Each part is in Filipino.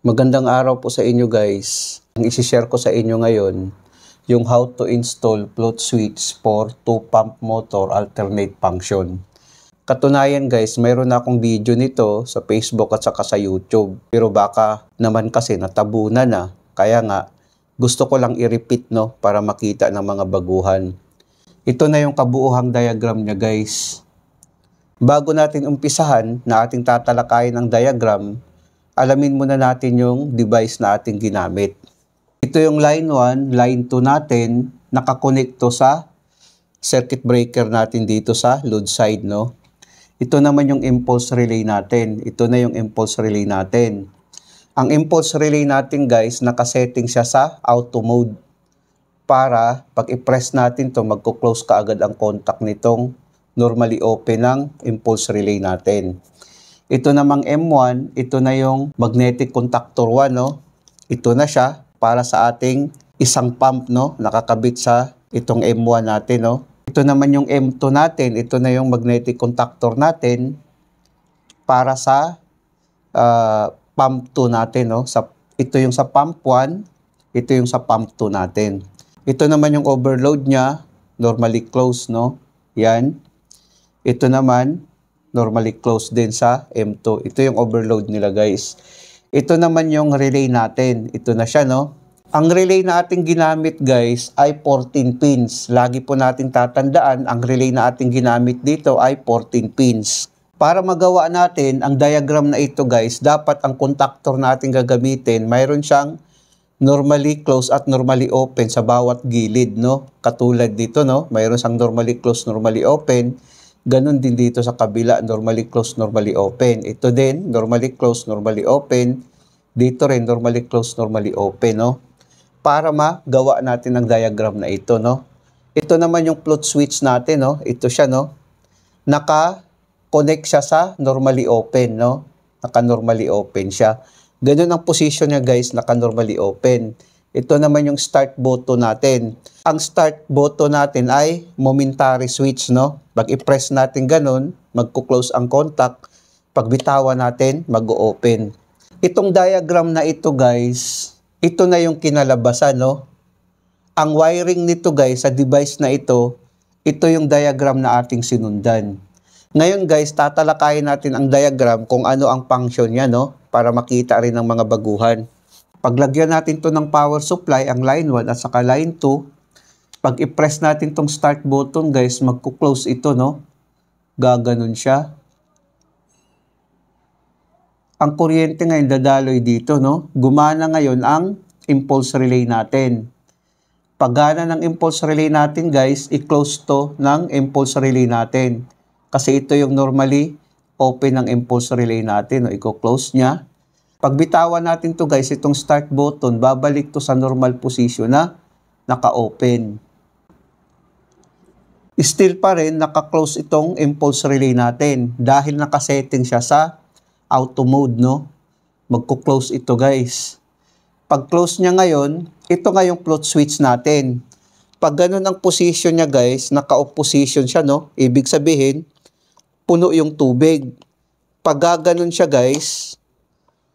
Magandang araw po sa inyo guys. Ang isi-share ko sa inyo ngayon, yung how to install float switch for 2-pump motor alternate function. Katunayan guys, mayroon na akong video nito sa Facebook at saka sa YouTube. Pero baka naman kasi natabunan na. Kaya nga, gusto ko lang i-repeat para makita ng mga baguhan. Ito na yung kabuuhang diagram niya guys. Bago natin umpisahan na ating tatalakayin ang diagram, alamin muna natin yung device na ating ginamit. Ito yung line 1, line 2 natin, nakakonekto sa circuit breaker natin dito sa load side, no? Ito naman yung impulse relay natin. Ito na yung impulse relay natin. Ang impulse relay natin guys, nakasetting siya sa auto mode. Para pag i-press natin to, magko-close kaagad ang contact nitong normally open ng impulse relay natin. Ito namang M1, ito na yung magnetic contactor 1, no? Ito na siya para sa ating isang pump, no? Nakakabit sa itong M1 natin, no? Ito naman yung M2 natin, ito na yung magnetic contactor natin para sa pump 2 natin, no? Ito yung sa pump 1, ito yung sa pump 2 natin. Ito naman yung overload niya, normally closed, no? Yan. Ito naman, normally closed din sa M2. Ito yung overload nila guys. Ito naman yung relay natin. Ito na siya, no? Ang relay na ating ginamit guys ay 14 pins. Lagi po natin tatandaan, ang relay na ating ginamit dito ay 14 pins. Para magawa natin ang diagram na ito guys, dapat ang contactor na ating gagamitin, mayroon siyang normally closed at normally open sa bawat gilid, no? Katulad dito, no? Mayroon siyang normally closed, normally open. Ganon din dito sa kabila, normally closed, normally open. Ito din, normally closed, normally open. Dito rin, normally closed, normally open, no? Para magawa natin ang diagram na ito, no? Ito naman yung float switch natin, no? Ito siya, no? Naka-connect siya sa normally open, no? Naka-normally open siya. Ganon ang position niya, guys, naka-normally open. Ito naman yung start button natin. Ang start button natin ay momentary switch, no? Pag i-press natin ganun, magko-close ang contact. Pag bitawan natin, mag-o-open. Itong diagram na ito, guys, ito na yung kinalabasan, no? Ang wiring nito, guys, sa device na ito yung diagram na ating sinundan. Ngayon, guys, tatalakayin natin ang diagram kung ano ang function niya, no? Para makita rin ng mga baguhan. Paglagyan natin to ng power supply, ang line 1 at saka line 2, pag i-press natin tong start button, guys, magko-close ito, no? Gaganon siya. Ang kuryente ngayon dadaloy dito, no? Gumana ngayon ang impulse relay natin. Paggana ng impulse relay natin, guys, i-close to ng impulse relay natin. Kasi ito yung normally open ng impulse relay natin, no? I-close niya. Pag bitawan natin to, guys, itong start button, babalik to sa normal position na naka-open. Still pa rin, naka-close itong impulse relay natin dahil nakasetting siya sa auto mode, no? Magko-close ito, guys. Pag close niya ngayon, ito nga yung float switch natin. Pag ganun ang position niya, guys, naka-off position siya, no? Ibig sabihin, puno yung tubig. Pag gaganon siya, guys,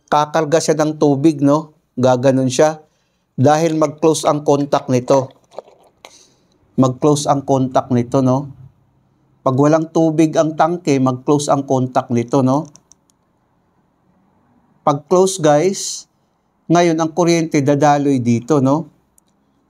kakarga siya ng tubig, no? Gaganon siya dahil mag-close ang contact nito. Mag-close ang contact nito, no? Pag walang tubig ang tangke, mag-close ang contact nito, no? Pag close, guys, ngayon ang kuryente dadaloy dito, no?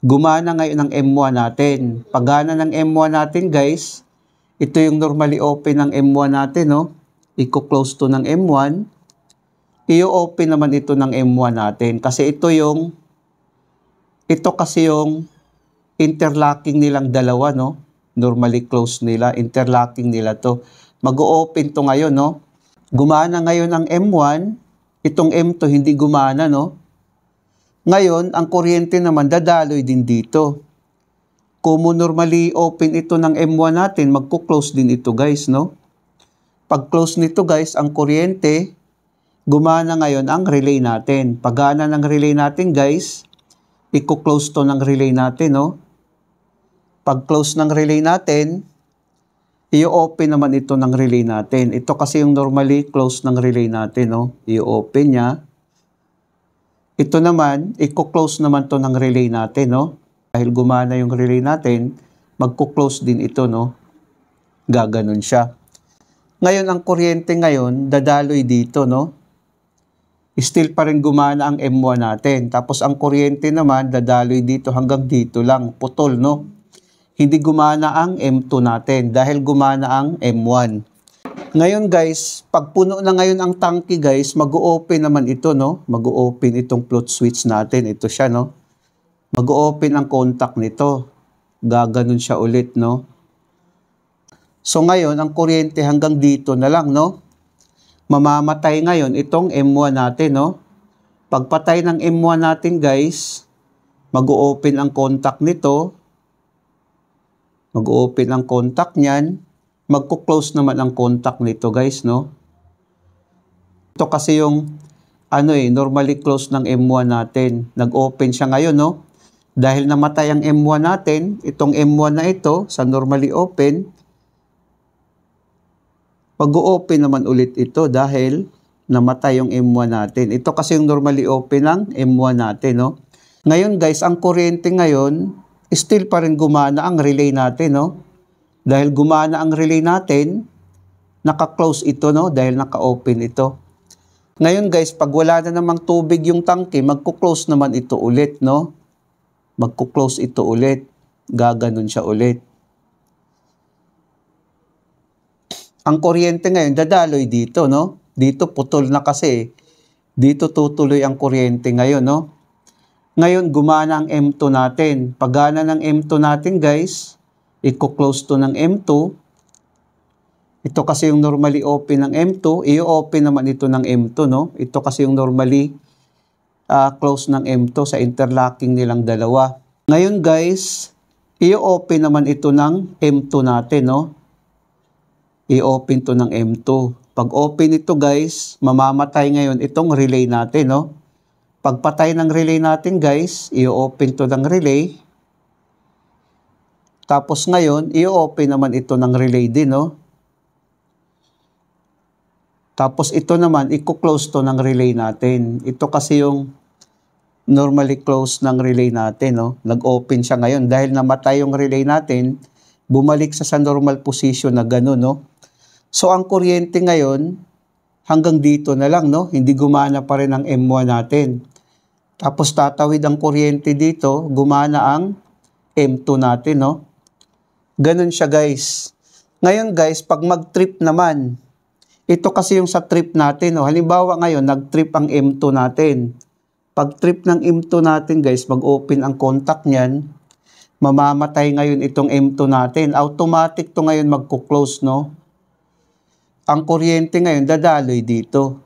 Gumana ngayon ang M1 natin. Paggana ng M1 natin, guys, ito yung normally open ng M1 natin, no? I-close to ng M1. I-open naman ito ng M1 natin kasi ito kasi yung interlocking nilang dalawa, no? Normally closed nila, interlocking nila to. Mag-o-open to ngayon, no? Gumana ngayon ang M1, itong M2 hindi gumana, no? Ngayon, ang kuryente naman dadaloy din dito. Kung normally open ito ng M1 natin, magko-close din ito, guys, no? Pag close nito, guys, ang kuryente, gumana ngayon ang relay natin. Paggana ng relay natin, guys, i-close to ng relay natin, no? Pag close ng relay natin, i-open naman ito ng relay natin. Ito kasi yung normally close ng relay natin, no? I-open niya. Ito naman, i-close naman to ng relay natin, no? Dahil gumana yung relay natin, magko-close din ito, no? Gaganon siya. Ngayon, ang kuryente ngayon, dadaloy dito, no? Still pa rin gumana ang M1 natin. Tapos ang kuryente naman, dadaloy dito hanggang dito lang. Putol, no? Hindi gumana ang M2 natin dahil gumana ang M1. Ngayon guys, pag puno na ngayon ang tangke guys, mag-o-open naman ito, no? Mag-o-open itong float switch natin. Ito siya, no? Mag-o-open ang contact nito. Gaganon siya ulit, no? So ngayon, ang kuryente hanggang dito na lang, no? Mamamatay ngayon itong M1 natin, no? Pagpatay ng M1 natin, guys, mag-o-open ang contact nito. Mag-o-open ang contact niyan. Magko-close naman ang contact nito, guys, no? Ito kasi yung, normally close ng M1 natin. Nag-open siya ngayon, no? Dahil namatay ang M1 natin, itong M1 na ito, sa normally open, mag-o-open naman ulit ito dahil namatay yung M1 natin. Ito kasi yung normally open ng M1 natin, no? Ngayon guys, ang kuryente ngayon, still pa rin gumana ang relay natin, no? Dahil gumana ang relay natin, naka-close ito, no? Dahil naka-open ito. Ngayon guys, pag wala na namang tubig yung tangke, magko-close naman ito ulit, no? Magko-close ito ulit. Gaganon siya ulit. Ang kuryente ngayon, dadaloy dito, no? Dito putol na kasi. Dito tutuloy ang kuryente ngayon, no? Ngayon, gumana ang M2 natin. Pagana ng M2 natin, guys, i-close to ng M2. Ito kasi yung normally open ng M2. I-open naman ito ng M2, no? Ito kasi yung normally close ng M2 sa interlocking nilang dalawa. Ngayon, guys, i-open naman ito ng M2 natin, no? I-open to ng M2. Pag open ito guys, mamamatay ngayon itong relay natin, no? Pagpatay ng relay natin guys, i-open to ng relay. Tapos ngayon, i-open naman ito ng relay din, no? Tapos ito naman, i-close to ng relay natin. Ito kasi yung normally close ng relay natin, no? Nag-open siya ngayon. Dahil namatay yung relay natin, bumalik sa normal position na gano'n, no? So, ang kuryente ngayon, hanggang dito na lang, no? Hindi gumana pa rin ang M1 natin. Tapos, tatawid ang kuryente dito, gumana ang M2 natin, no? Ganun siya, guys. Ngayon, guys, pag mag-trip naman, ito kasi yung sa trip natin, no? Halimbawa ngayon, nag-trip ang M2 natin. Pag trip ng M2 natin, guys, mag-open ang contact niyan, mamamatay ngayon itong M2 natin. Automatic to ngayon magko-close, no? Ang kuryente ngayon, dadaloy dito.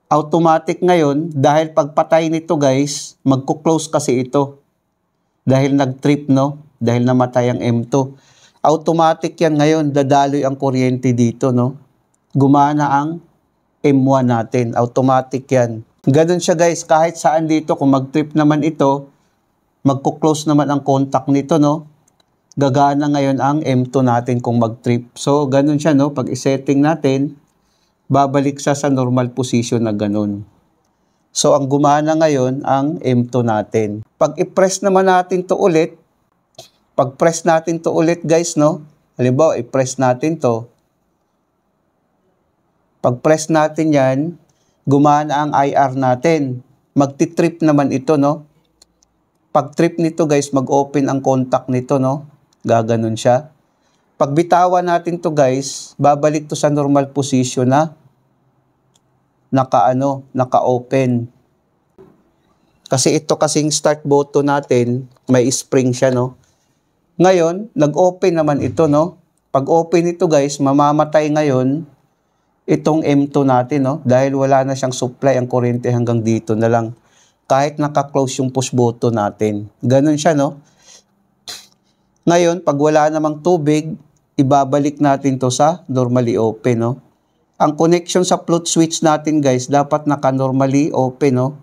Automatic ngayon, dahil pagpatay nito guys, magko-close kasi ito. Dahil nag-trip, no? Dahil namatay ang M2. Automatic yan ngayon, dadaloy ang kuryente dito, no? Gumana ang M1 natin. Automatic yan. Ganun siya guys, kahit saan dito, kung mag-trip naman ito, magko-close naman ang contact nito, no? Gagana ngayon ang M2 natin kung mag-trip. So, ganun siya, no? Pag i-setting natin, babalik sa normal position na ganun. So, ang gumana ngayon, ang M2 natin. Pag i-press naman natin to ulit, pag-press natin to ulit, guys, no? Halimbawa, i-press natin to. Pag-press natin yan, gumana ang IR natin. Magti-trip naman ito, no? Pag-trip nito, guys, mag-open ang contact nito, no? Gaganon siya. Pag bitawan natin to guys, babalik to sa normal position na naka-open. Kasi ito kasing start button natin, may spring siya, no? Ngayon, nag-open naman ito, no? Pag open ito guys, mamamatay ngayon itong M2 natin, no? Dahil wala na siyang supply ang kuryente hanggang dito na lang. Kahit naka-close yung push button natin. Ganon siya, no? Ngayon, pag wala namang tubig, ibabalik natin to sa normally open, no? Ang connection sa float switch natin, guys, dapat naka-normally open, no?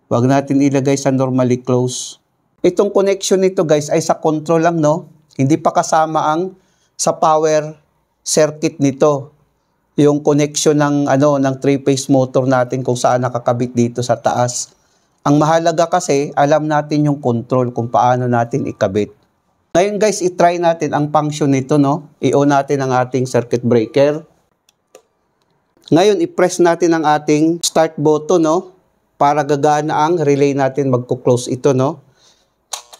Huwag natin ilagay sa normally close. Itong connection nito, guys, ay sa control lang, no? Hindi pa kasama ang sa power circuit nito. Yung connection ng ng 3-phase motor natin kung saan nakakabit dito sa taas. Ang mahalaga kasi, alam natin yung control kung paano natin ikabit. Ngayon guys, itry natin ang function nito, no? I-on natin ang ating circuit breaker. Ngayon, i-press natin ang ating start button, no? Para gagana ang relay natin, magko-close ito, no?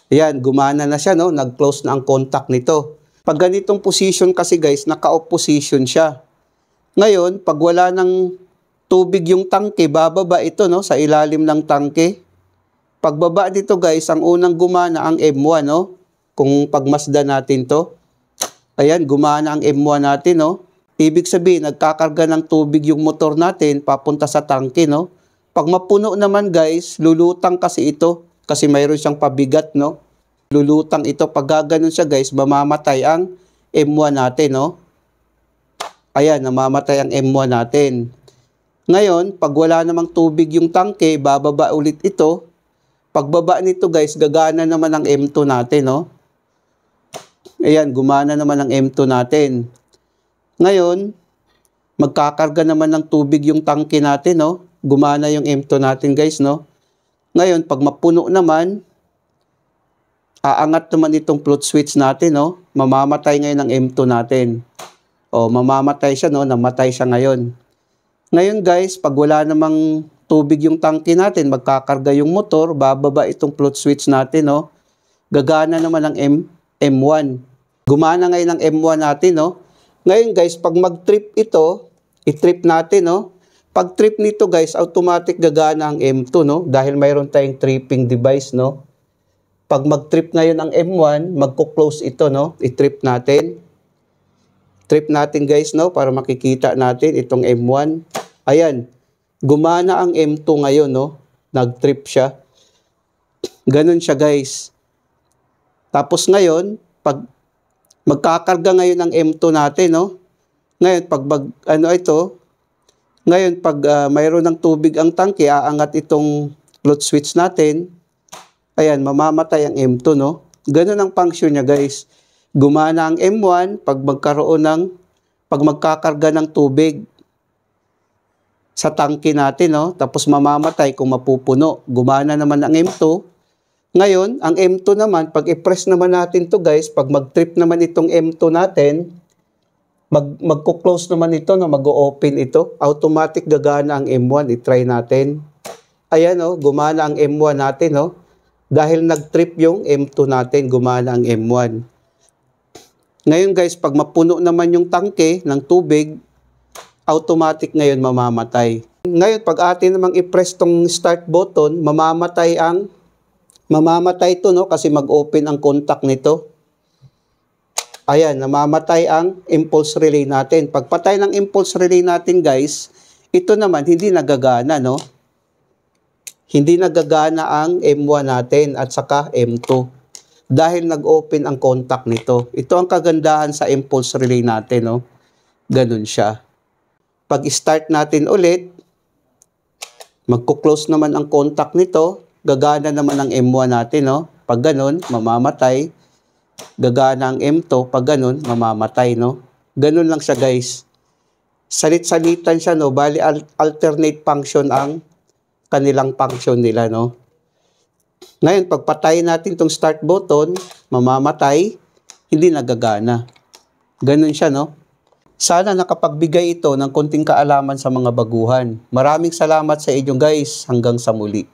Ayan, gumana na siya, no? Nag-close na ang contact nito. Pag ganitong position kasi guys, naka-off position siya. Ngayon, pag wala ng tubig yung tangke, bababa ito, no? Sa ilalim ng tangke. Pagbaba dito guys, ang unang gumana ang M1, no? Kung pagmasdan natin to. Ayan, gumana ang M1 natin, no? Ibig sabihin, nagkakarga ng tubig yung motor natin papunta sa tangke, no? Pag mapuno naman guys, lulutang kasi ito. Kasi mayroon siyang pabigat, no? Lulutang ito. Pag gaganon siya guys, mamamatay ang M1 natin, no? Ayan, namamatay ang M1 natin. Ngayon, pag wala namang tubig yung tangke, bababa ulit ito. Pagbaba nito guys, gagana naman ang M2 natin, no? Ayan, gumana naman ang M2 natin. Ngayon, magkakarga naman ng tubig yung tangke natin, no? Gumana yung M2 natin guys, no? Ngayon, pag mapuno naman, aangat naman itong float switch natin, no? Mamamatay ngayon ang M2 natin. O, mamamatay siya, no? Namatay siya ngayon. Ngayon guys, pag wala namang tubig yung tangke natin, magkakarga yung motor, bababa itong float switch natin, no? Gagana naman ang M1. Gumana ngayon ang M1 natin, no? Ngayon guys, pag mag-trip ito, i-trip natin, no? Pag trip nito guys, automatic gagana ang M2, no? Dahil mayroon tayong tripping device, no? Pag mag-trip ngayon ang M1, magko-close ito, no? I-trip natin. Trip natin guys, no? Para makikita natin itong M1. Ayan. Gumana ang M2 ngayon, no? Nag-trip siya. Ganun siya guys. Tapos ngayon, pag magkakarga ngayon ang M2 natin, no? Ngayon, pag mayroon ng tubig ang tangke, aangat itong float switch natin. Ayan, mamamatay ang M2, no? Ganun ang function niya, guys. Gumana ang M1 pag magkakarga ng tubig sa tangke natin, no? Tapos mamamatay kung mapupuno. Gumana naman ang M2. Ngayon, ang M2 naman, pag i-press naman natin to guys, pag mag-trip naman itong M2 natin, magko-close naman ito, no? Mag-o-open ito. Automatic gagana ang M1. I-try natin. Ayan, no? Gumana ang M1 natin, no? Dahil nag-trip yung M2 natin, gumana ang M1. Ngayon guys, pag mapuno naman yung tangke ng tubig, automatic ngayon mamamatay. Ngayon, pag atin namang i-press tong start button, mamamatay ito, no? Kasi mag-open ang contact nito. Ayan, namamatay ang impulse relay natin. Pag patay ng impulse relay natin, guys, ito naman hindi nagagana, no? Hindi nagagana ang M1 natin at saka M2. Dahil nag-open ang contact nito. Ito ang kagandahan sa impulse relay natin, no? Ganun siya. Pag start natin ulit, magko-close naman ang contact nito. Gagana naman ang M1 natin, no? Pag ganun, mamamatay. Gagana ang M2. Pag ganun, mamamatay, no? Ganun lang siya, guys. Salit-salitan siya, no? Bali, alternate function ang kanilang function nila, no? Ngayon, pag patayin natin itong start button, mamamatay, hindi nagagana. Ganun siya, no? Sana nakapagbigay ito ng konting kaalaman sa mga baguhan. Maraming salamat sa inyo, guys. Hanggang sa muli.